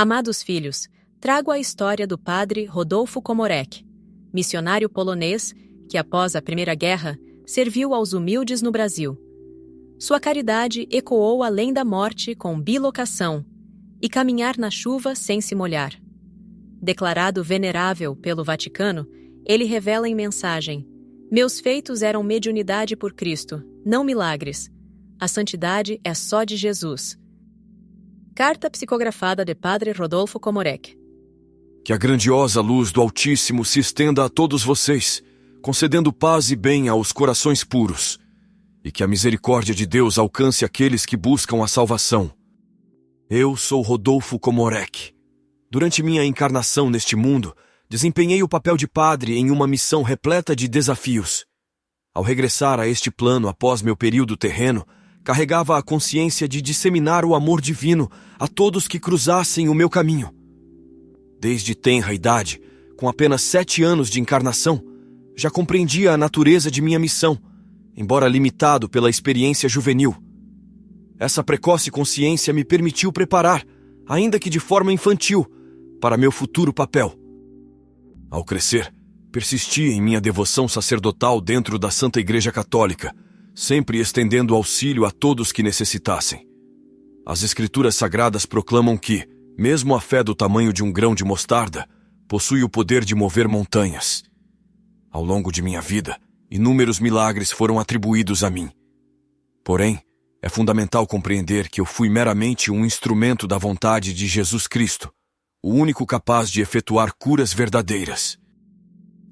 Amados filhos, trago a história do padre Rodolfo Komorek, missionário polonês que, após a Primeira Guerra, serviu aos humildes no Brasil. Sua caridade ecoou além da morte com bilocação e caminhar na chuva sem se molhar. Declarado venerável pelo Vaticano, ele revela em mensagem: meus feitos eram mediunidade por Cristo, não milagres. A santidade é só de Jesus. Carta psicografada de Padre Rodolfo Komorek. Que a grandiosa luz do Altíssimo se estenda a todos vocês, concedendo paz e bem aos corações puros, e que a misericórdia de Deus alcance aqueles que buscam a salvação. Eu sou Rodolfo Komorek. Durante minha encarnação neste mundo, desempenhei o papel de padre em uma missão repleta de desafios. Ao regressar a este plano após meu período terreno, carregava a consciência de disseminar o amor divino a todos que cruzassem o meu caminho. Desde tenra idade, com apenas 7 anos de encarnação, já compreendia a natureza de minha missão, embora limitado pela experiência juvenil. Essa precoce consciência me permitiu preparar, ainda que de forma infantil, para meu futuro papel. Ao crescer, persisti em minha devoção sacerdotal dentro da Santa Igreja Católica, sempre estendendo auxílio a todos que necessitassem. As Escrituras Sagradas proclamam que, mesmo a fé do tamanho de um grão de mostarda, possui o poder de mover montanhas. Ao longo de minha vida, inúmeros milagres foram atribuídos a mim. Porém, é fundamental compreender que eu fui meramente um instrumento da vontade de Jesus Cristo, o único capaz de efetuar curas verdadeiras.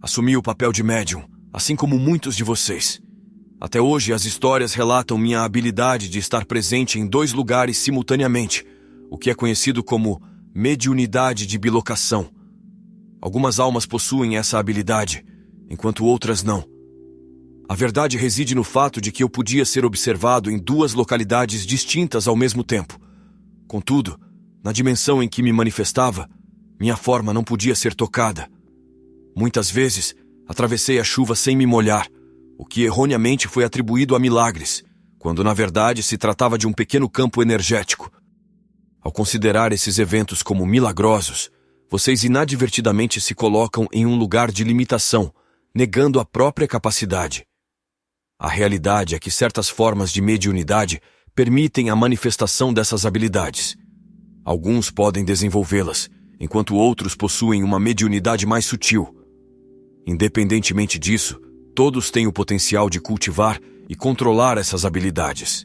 Assumi o papel de médium, assim como muitos de vocês. Até hoje, as histórias relatam minha habilidade de estar presente em 2 lugares simultaneamente, o que é conhecido como mediunidade de bilocação. Algumas almas possuem essa habilidade, enquanto outras não. A verdade reside no fato de que eu podia ser observado em 2 localidades distintas ao mesmo tempo. Contudo, na dimensão em que me manifestava, minha forma não podia ser tocada. Muitas vezes, atravessei a chuva sem me molhar, o que erroneamente foi atribuído a milagres, quando na verdade se tratava de um pequeno campo energético. Ao considerar esses eventos como milagrosos, vocês inadvertidamente se colocam em um lugar de limitação, negando a própria capacidade. A realidade é que certas formas de mediunidade permitem a manifestação dessas habilidades. Alguns podem desenvolvê-las, enquanto outros possuem uma mediunidade mais sutil. Independentemente disso, todos têm o potencial de cultivar e controlar essas habilidades.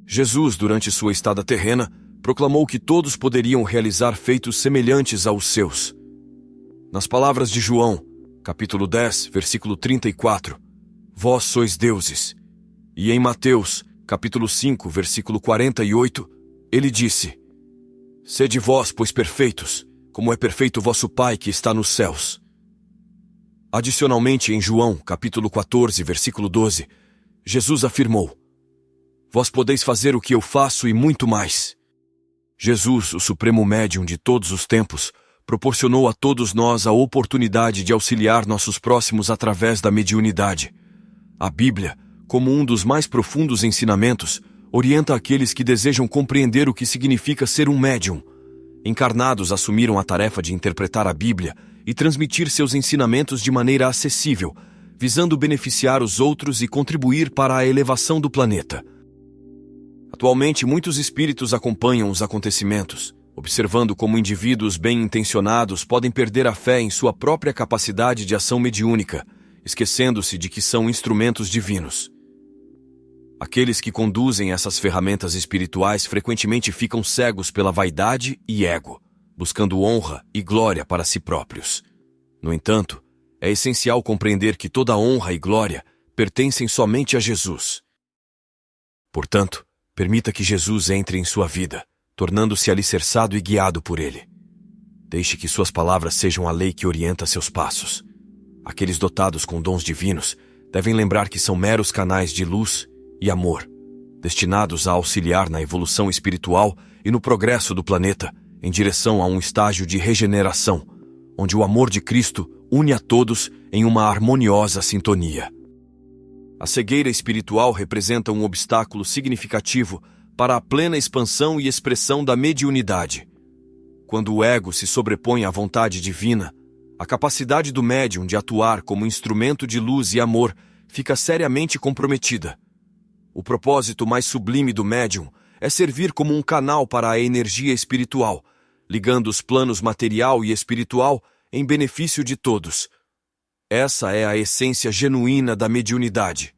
Jesus, durante sua estada terrena, proclamou que todos poderiam realizar feitos semelhantes aos seus. Nas palavras de João, capítulo 10, versículo 34, vós sois deuses. E em Mateus, capítulo 5, versículo 48, ele disse: sede vós, pois, perfeitos, como é perfeito vosso Pai que está nos céus. Adicionalmente, em João, capítulo 14, versículo 12, Jesus afirmou: vós podeis fazer o que eu faço e muito mais. Jesus, o supremo médium de todos os tempos, proporcionou a todos nós a oportunidade de auxiliar nossos próximos através da mediunidade. A Bíblia, como um dos mais profundos ensinamentos, orienta aqueles que desejam compreender o que significa ser um médium. Encarnados assumiram a tarefa de interpretar a Bíblia e transmitir seus ensinamentos de maneira acessível, visando beneficiar os outros e contribuir para a elevação do planeta. Atualmente, muitos espíritos acompanham os acontecimentos, observando como indivíduos bem-intencionados podem perder a fé em sua própria capacidade de ação mediúnica, esquecendo-se de que são instrumentos divinos. Aqueles que conduzem essas ferramentas espirituais frequentemente ficam cegos pela vaidade e ego, buscando honra e glória para si próprios. No entanto, é essencial compreender que toda honra e glória pertencem somente a Jesus. Portanto, permita que Jesus entre em sua vida, tornando-se alicerçado e guiado por ele. Deixe que suas palavras sejam a lei que orienta seus passos. Aqueles dotados com dons divinos devem lembrar que são meros canais de luz e amor, destinados a auxiliar na evolução espiritual e no progresso do planeta, em direção a um estágio de regeneração, onde o amor de Cristo une a todos em uma harmoniosa sintonia. A cegueira espiritual representa um obstáculo significativo para a plena expansão e expressão da mediunidade. quando o ego se sobrepõe à vontade divina, a capacidade do médium de atuar como instrumento de luz e amor fica seriamente comprometida. O propósito mais sublime do médium é servir como um canal para a energia espiritual, ligando os planos material e espiritual em benefício de todos. Essa é a essência genuína da mediunidade.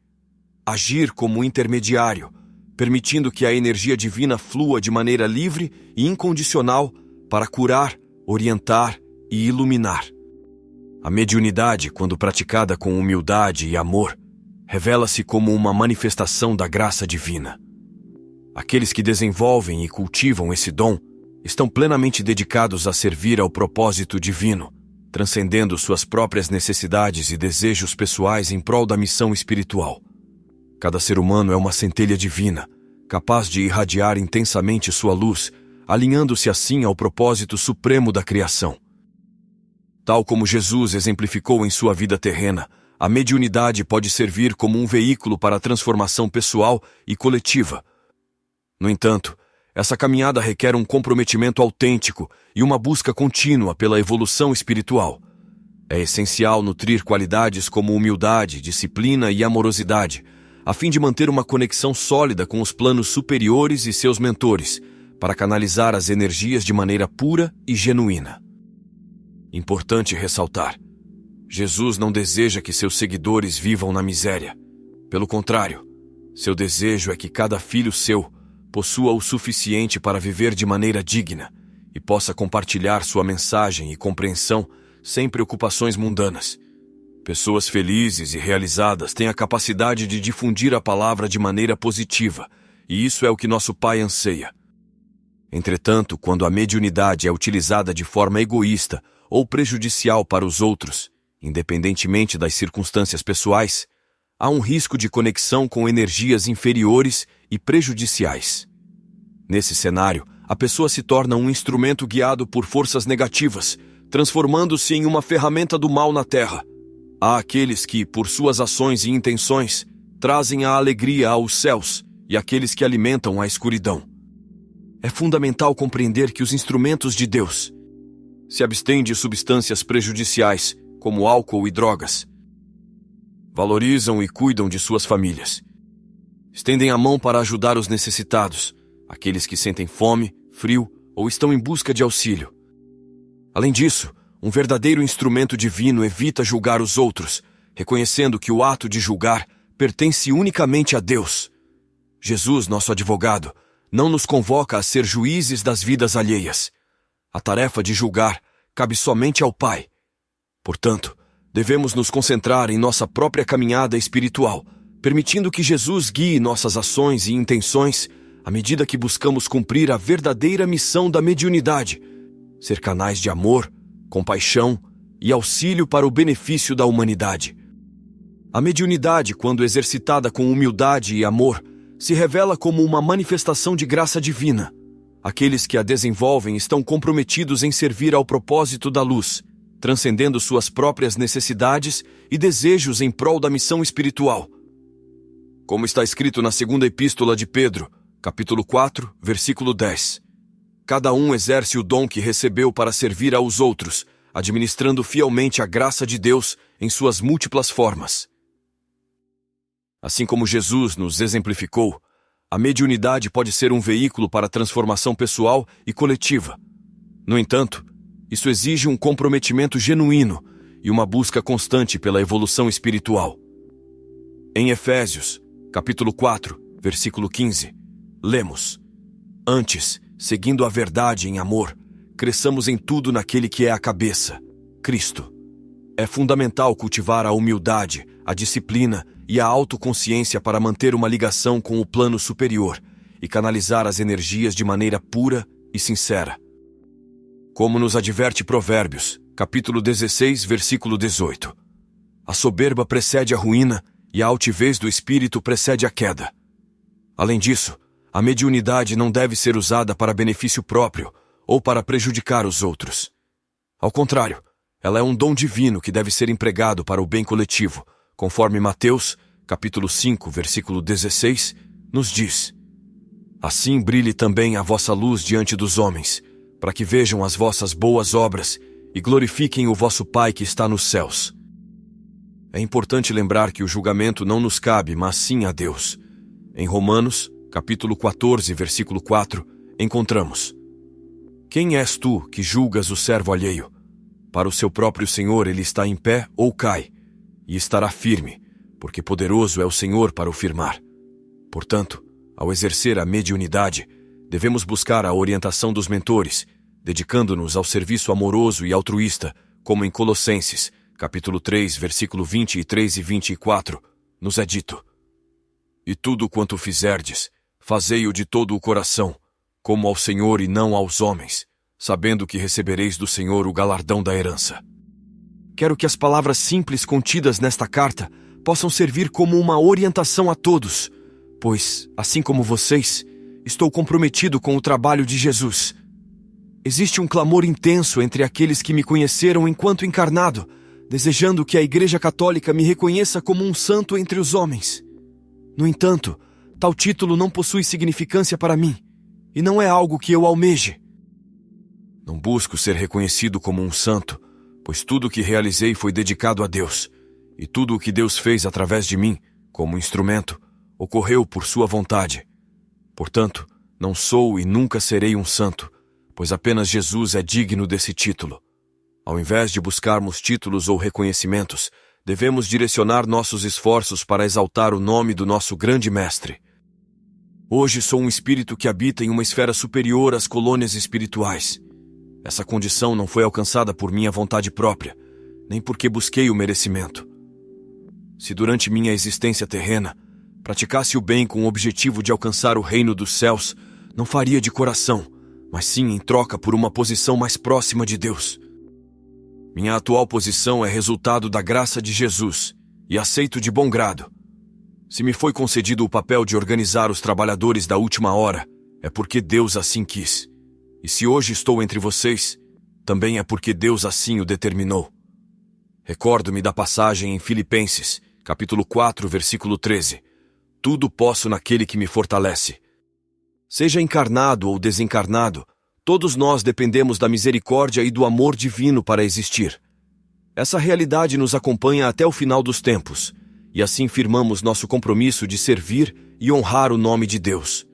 Agir como intermediário, permitindo que a energia divina flua de maneira livre e incondicional para curar, orientar e iluminar. A mediunidade, quando praticada com humildade e amor, revela-se como uma manifestação da graça divina. Aqueles que desenvolvem e cultivam esse dom estão plenamente dedicados a servir ao propósito divino, transcendendo suas próprias necessidades e desejos pessoais em prol da missão espiritual. Cada ser humano é uma centelha divina, capaz de irradiar intensamente sua luz, alinhando-se assim ao propósito supremo da criação. Tal como Jesus exemplificou em sua vida terrena, a mediunidade pode servir como um veículo para a transformação pessoal e coletiva. No entanto, essa caminhada requer um comprometimento autêntico e uma busca contínua pela evolução espiritual. É essencial nutrir qualidades como humildade, disciplina e amorosidade, a fim de manter uma conexão sólida com os planos superiores e seus mentores, para canalizar as energias de maneira pura e genuína. Importante ressaltar: Jesus não deseja que seus seguidores vivam na miséria. Pelo contrário, seu desejo é que cada filho seu possua o suficiente para viver de maneira digna e possa compartilhar sua mensagem e compreensão sem preocupações mundanas. Pessoas felizes e realizadas têm a capacidade de difundir a palavra de maneira positiva, e isso é o que nosso Pai anseia. Entretanto, quando a mediunidade é utilizada de forma egoísta ou prejudicial para os outros, independentemente das circunstâncias pessoais, há um risco de conexão com energias inferiores e prejudiciais. Nesse cenário, a pessoa se torna um instrumento guiado por forças negativas, transformando-se em uma ferramenta do mal na Terra. Há aqueles que, por suas ações e intenções, trazem a alegria aos céus e aqueles que alimentam a escuridão. É fundamental compreender que os instrumentos de Deus se abstêm de substâncias prejudiciais, como álcool e drogas. Valorizam e cuidam de suas famílias. Estendem a mão para ajudar os necessitados, aqueles que sentem fome, frio ou estão em busca de auxílio. Além disso, um verdadeiro instrumento divino evita julgar os outros, reconhecendo que o ato de julgar pertence unicamente a Deus. Jesus, nosso advogado, não nos convoca a ser juízes das vidas alheias. A tarefa de julgar cabe somente ao Pai. Portanto, devemos nos concentrar em nossa própria caminhada espiritual, permitindo que Jesus guie nossas ações e intenções à medida que buscamos cumprir a verdadeira missão da mediunidade: ser canais de amor, compaixão e auxílio para o benefício da humanidade. A mediunidade, quando exercitada com humildade e amor, se revela como uma manifestação de graça divina. Aqueles que a desenvolvem estão comprometidos em servir ao propósito da luz, transcendendo suas próprias necessidades e desejos em prol da missão espiritual. Como está escrito na segunda epístola de Pedro, capítulo 4, versículo 10. Cada um exerce o dom que recebeu para servir aos outros, administrando fielmente a graça de Deus em suas múltiplas formas. Assim como Jesus nos exemplificou, a mediunidade pode ser um veículo para a transformação pessoal e coletiva. No entanto, isso exige um comprometimento genuíno e uma busca constante pela evolução espiritual. Em Efésios, capítulo 4, versículo 15, lemos: Antes, seguindo a verdade em amor, cresçamos em tudo naquele que é a cabeça, Cristo. É fundamental cultivar a humildade, a disciplina e a autoconsciência para manter uma ligação com o plano superior e canalizar as energias de maneira pura e sincera. Como nos adverte Provérbios, capítulo 16, versículo 18. A soberba precede a ruína e a altivez do espírito precede a queda. Além disso, a mediunidade não deve ser usada para benefício próprio ou para prejudicar os outros. Ao contrário, ela é um dom divino que deve ser empregado para o bem coletivo, conforme Mateus, capítulo 5, versículo 16, nos diz: Assim brilhe também a vossa luz diante dos homens, para que vejam as vossas boas obras e glorifiquem o vosso Pai que está nos céus. É importante lembrar que o julgamento não nos cabe, mas sim a Deus. Em Romanos, capítulo 14, versículo 4, encontramos: Quem és tu que julgas o servo alheio? Para o seu próprio Senhor ele está em pé ou cai, e estará firme, porque poderoso é o Senhor para o firmar. Portanto, ao exercer a mediunidade, devemos buscar a orientação dos mentores, dedicando-nos ao serviço amoroso e altruísta, como em Colossenses, capítulo 3, versículo 23 e 24, nos é dito: E tudo quanto fizerdes, fazei-o de todo o coração, como ao Senhor e não aos homens, sabendo que recebereis do Senhor o galardão da herança. Quero que as palavras simples contidas nesta carta possam servir como uma orientação a todos, pois, assim como vocês, estou comprometido com o trabalho de Jesus. Existe um clamor intenso entre aqueles que me conheceram enquanto encarnado, desejando que a Igreja Católica me reconheça como um santo entre os homens. No entanto, tal título não possui significância para mim, e não é algo que eu almeje. Não busco ser reconhecido como um santo, pois tudo o que realizei foi dedicado a Deus, e tudo o que Deus fez através de mim, como instrumento, ocorreu por sua vontade. Portanto, não sou e nunca serei um santo, pois apenas Jesus é digno desse título. Ao invés de buscarmos títulos ou reconhecimentos, devemos direcionar nossos esforços para exaltar o nome do nosso grande mestre. Hoje sou um espírito que habita em uma esfera superior às colônias espirituais. Essa condição não foi alcançada por minha vontade própria, nem porque busquei o merecimento. Se durante minha existência terrena, praticasse o bem com o objetivo de alcançar o reino dos céus, não faria de coração, mas sim em troca por uma posição mais próxima de Deus. Minha atual posição é resultado da graça de Jesus, e aceito de bom grado. Se me foi concedido o papel de organizar os trabalhadores da última hora, é porque Deus assim quis. E se hoje estou entre vocês, também é porque Deus assim o determinou. Recordo-me da passagem em Filipenses, capítulo 4, versículo 13. Tudo posso naquele que me fortalece. Seja encarnado ou desencarnado, todos nós dependemos da misericórdia e do amor divino para existir. Essa realidade nos acompanha até o final dos tempos, e assim firmamos nosso compromisso de servir e honrar o nome de Deus.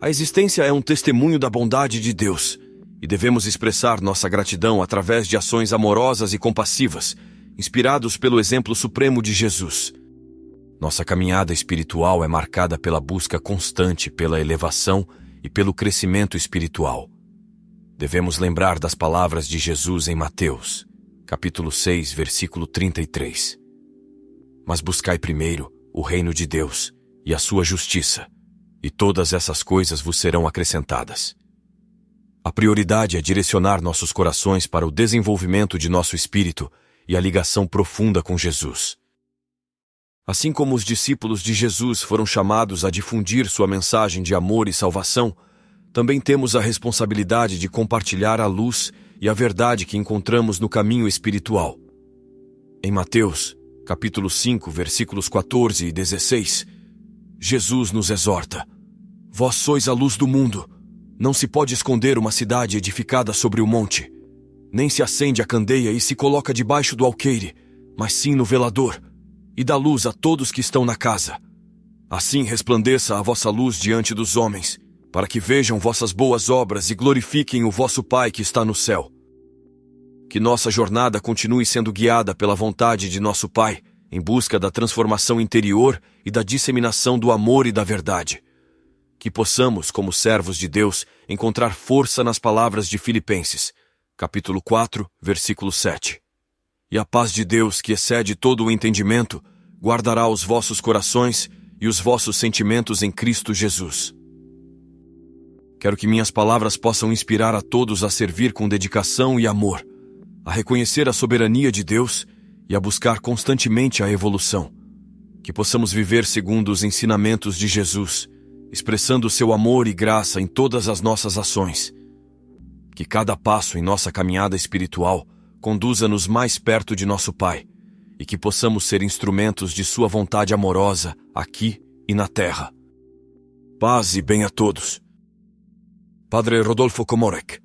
A existência é um testemunho da bondade de Deus, e devemos expressar nossa gratidão através de ações amorosas e compassivas, inspirados pelo exemplo supremo de Jesus. Nossa caminhada espiritual é marcada pela busca constante pela elevação e pelo crescimento espiritual. Devemos lembrar das palavras de Jesus em Mateus, capítulo 6, versículo 33. Mas buscai primeiro o reino de Deus e a sua justiça, e todas essas coisas vos serão acrescentadas. A prioridade é direcionar nossos corações para o desenvolvimento de nosso espírito e a ligação profunda com Jesus. Assim como os discípulos de Jesus foram chamados a difundir sua mensagem de amor e salvação, também temos a responsabilidade de compartilhar a luz e a verdade que encontramos no caminho espiritual. Em Mateus, capítulo 5, versículos 14 e 16, Jesus nos exorta: Vós sois a luz do mundo. Não se pode esconder uma cidade edificada sobre o monte. Nem se acende a candeia e se coloca debaixo do alqueire, mas sim no velador, e dá luz a todos que estão na casa. Assim resplandeça a vossa luz diante dos homens, para que vejam vossas boas obras e glorifiquem o vosso Pai que está no céu. Que nossa jornada continue sendo guiada pela vontade de nosso Pai, em busca da transformação interior e da disseminação do amor e da verdade. Que possamos, como servos de Deus, encontrar força nas palavras de Filipenses, capítulo 4, versículo 7. E a paz de Deus, que excede todo o entendimento, guardará os vossos corações e os vossos sentimentos em Cristo Jesus. Quero que minhas palavras possam inspirar a todos a servir com dedicação e amor, a reconhecer a soberania de Deus e a buscar constantemente a evolução. Que possamos viver segundo os ensinamentos de Jesus, expressando seu amor e graça em todas as nossas ações. Que cada passo em nossa caminhada espiritual conduza-nos mais perto de nosso Pai, e que possamos ser instrumentos de sua vontade amorosa aqui e na terra. Paz e bem a todos. Padre Rodolfo Komorek.